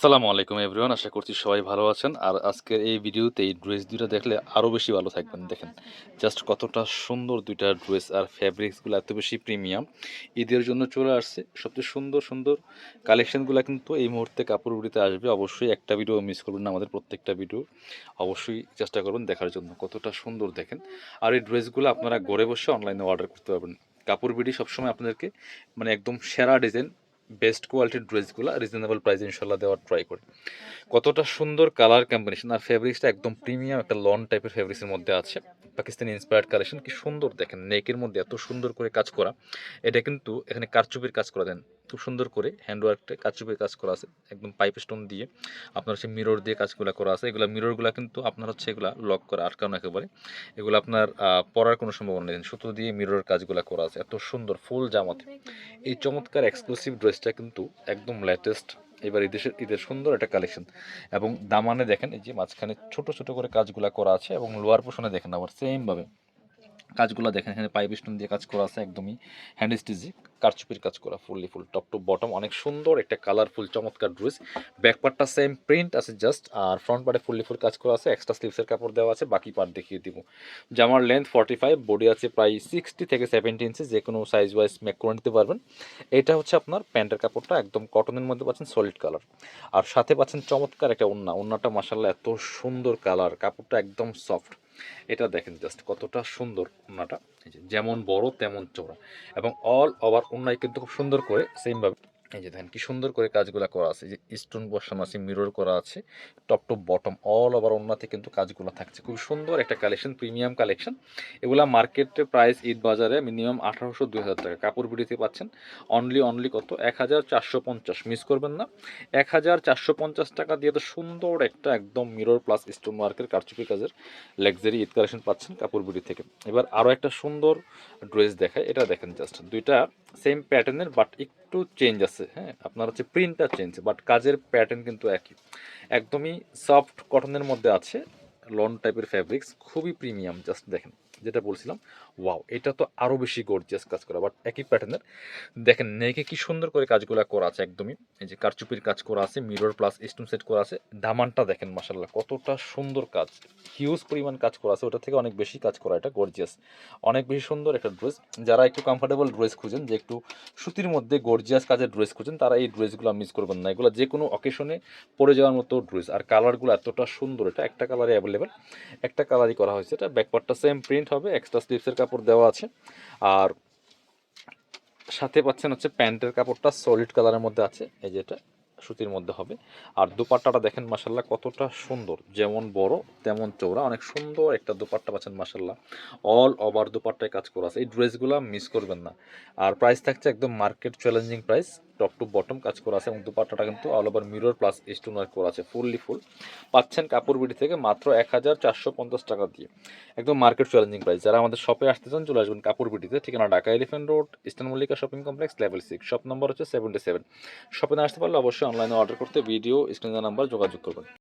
আসসালামু আলাইকুম এভরিওয়ান, আশা করছি সবাই ভালো আছেন। আর আজকের এই ভিডিওতে এই ড্রেস দুইটা দেখলে আরও বেশি ভালো থাকবেন। দেখেন জাস্ট কতটা সুন্দর দুইটা ড্রেস, আর ফ্যাব্রিক্সগুলো এত বেশি প্রিমিয়াম। ঈদের জন্য চলে আসছে সবচেয়ে সুন্দর সুন্দর কালেকশনগুলো, কিন্তু এই মুহূর্তে কাপড় বিড়িতে আসবে। অবশ্যই একটা ভিডিও মিস করবেন না, আমাদের প্রত্যেকটা ভিডিও অবশ্যই চেষ্টা করবেন দেখার জন্য। কতটা সুন্দর দেখেন। আর এই ড্রেসগুলো আপনারা ঘরে বসে অনলাইনে অর্ডার করতে পারবেন। কাপড় বিড়ি সবসময় আপনাদেরকে মানে একদম সেরা ডিজাইন, বেস্ট কোয়ালিটির ড্রেসগুলো রিজনেবল প্রাইসে ইনশাল্লাহ দেওয়ার ট্রাই করি। কতটা সুন্দর কালার কম্বিনেশন, আর ফেব্রিক্সটা একদম প্রিমিয়াম একটা লন টাইপের ফেব্রিক্সের মধ্যে আছে। পাকিস্তানি ইন্সপায়ার্ড কালেকশন, কি সুন্দর দেখেন নেকের মধ্যে এত সুন্দর করে কাজ করা। এটা কিন্তু এখানে কারচুপির কাজ করা দেন, খুব সুন্দর করে হ্যান্ডওয়ার্কটা কারচুপির কাজ করা আছে, একদম পাইপ স্টোন দিয়ে আপনার হচ্ছে মিরর দিয়ে কাজগুলো করা আছে। এগুলো মিররগুলো কিন্তু আপনার হচ্ছে এগুলা লক করা আটকানো একেবারে। এগুলো আপনার পরার কোনো সম্ভাবনা নেই, সুতো দিয়ে মিরর কাজগুলো করা আছে। এত সুন্দর ফুল জামাতে এই চমৎকার এক্সক্লুসিভ ড্রেসটা কিন্তু একদম লেটেস্ট এবার ঈদের সুন্দর একটা কালেকশন। এবং দামানে দেখেন এই যে মাঝখানে ছোট ছোট করে কাজগুলা করা আছে, এবং লোয়ার পোর্শনে দেখেন আবার সেম ভাবে কাজগুলো দেখেন। এখানে পাইপ স্টোন দিয়ে কাজ করা আছে, একদমই হ্যান্ড স্টিচে কারচুপির কাজ করা, ফুল টপ টু বটম অনেক সুন্দর একটা কালারফুল চমৎকার ড্রেস। ব্যাক পার্টটা সেম প্রিন্ট আছে জাস্ট, আর ফ্রন্ট পার্টে ফুল কাজ করা আছে। এক্সট্রা স্লিভসের কাপড় দেওয়া আছে, বাকি পার্ট দেখিয়ে দিব। জামার লেন্থ 45, বডি আছে প্রায় 60 থেকে 70 ইঞ্চি, যে কোনো সাইজ ওয়াইজ মেক করে নিতে পারবেন। এটা হচ্ছে আপনার প্যান্টের কাপড়টা একদম কটনের মধ্যে পাচ্ছেন, সলিড কালার। আর সাথে পাচ্ছেন চমৎকার একটা ওড়নাটা মাসাল্লাহ এত সুন্দর কালার, কাপড়টা একদম সফট। এটা দেখেন জাস্ট কতটা সুন্দর ওড়নাটা, এই যে যেমন বড় তেমন চওড়া, এবং অল ওভার ওড়নায় কিন্তু খুব সুন্দর করে সেমভাবে এই যে দেখেন কি সুন্দর করে কাজগুলো করা আছে, যে স্টোন বসানো আছে, মিরর করা আছে, top to bottom all over ওড়নাতে কিন্তু কাজগুলো থাকছে। খুব সুন্দর একটা কালেকশন, প্রিমিয়াম কালেকশন। এগুলা মার্কেটে প্রাইস ঈদ বাজারে মিনিমাম 1800-2000 টাকা, কাপড় বিড়িতে পাচ্ছেন অনলি কত 1450। মিস করবেন না, 1450 টাকা দিয়ে তো সুন্দর একটা একদম মিরর প্লাস স্টোন ওয়ার্কের কারচুপি কাজের লাক্সারি ঈদ কালেকশন পাচ্ছেন কাপড় বিড়ি থেকে। এবার আরও একটা সুন্দর ড্রেস দেখায়, এটা দেখেন জাস্ট দুইটা সেম প্যাটার্নের বাট একটু চেঞ্জ আছে। হ্যাঁ, আপনার হচ্ছে প্রিন্টটা চেঞ্জ, বাট কাজের প্যাটার্ন কিন্তু একই। একদমই সফট কটনের মধ্যে আছে, লন টাইপের ফ্যাব্রিক্স, খুবই প্রিমিয়াম। জাস্ট দেখেন যেটা বলছিলাম, ওয়াও, এটা তো আরও বেশি গর্জিয়াস কাজ করা, বাট একই প্যাটার্নের। দেখেন নেকে কি সুন্দর করে কাজগুলো করা আছে, একদমই এই যে কারচুপির কাজ করা আছে, মিরর প্লাস স্টোন সেট করা আছে। দামানটা দেখেন মাসাল্লাহ কতটা সুন্দর কাজ, হিউজ পরিমাণ কাজ করা আছে, ওটা থেকে অনেক বেশি কাজ করা, এটা গর্জিয়াস অনেক বেশি সুন্দর একটা ড্রেস। যারা একটু কমফোর্টেবল ড্রেস খুঁজেন, যে একটু সুতির মধ্যে গর্জিয়াস কাজের ড্রেস খুঁজেন, তারা এই ড্রেসগুলো মিস করবেন না। এগুলো যে কোনো অকেশনে পরে যাওয়ার মতো ড্রেস, আর কালারগুলো এতটা সুন্দর। এটা একটা কালারে অ্যাভেলেবেল, একটা কালারই করা হয়েছে। এটা ব্যাকপার্টটা সেম প্রিন্ট হবে, এক্সট্রা স্লিভসের কাপড় দেওয়া আছে। আর সাথে পাচ্ছেন হচ্ছে প্যান্টের কাপড়টা সলিড কালারের মধ্যে আছে, এই যেটা সুতির মধ্যে হবে। আর দুপাট্টাটা দেখেন মাসাল্লাহ কতটা সুন্দর, যেমন বড় তেমন চওড়া, অনেক সুন্দর একটা দুপাট্টা পাচ্ছেন মাসাল্লাহ। অল ওভার দুপাট্টায় কাজ করা আছে, এই ড্রেসগুলো মিস করবেন না। আর প্রাইস থাকছে একদম market challenging price, top to bottom কাজ করা আছে, এবং দুপাট্টাটা কিন্তু all over mirror plus stone work করা আছে, ফুল পাচ্ছেন কাপড় বিড়ি থেকে মাত্র 1450 টাকা দিয়ে, একদম মার্কেট চ্যালেঞ্জিং প্রাইস। যারা আমাদের শপে আসতে চান চলে আসবেন কাপড় বিটিতে, ঠিকানা Dhaka elephant road, eastern Mallika shopping complex, level 6, shop number হচ্ছে 77। শপে না আসতে পারলে অবশ্যই অনলাইনে অর্ডার করতে ভিডিও স্ক্রিনে নাম্বার যোগাযোগ করবেন।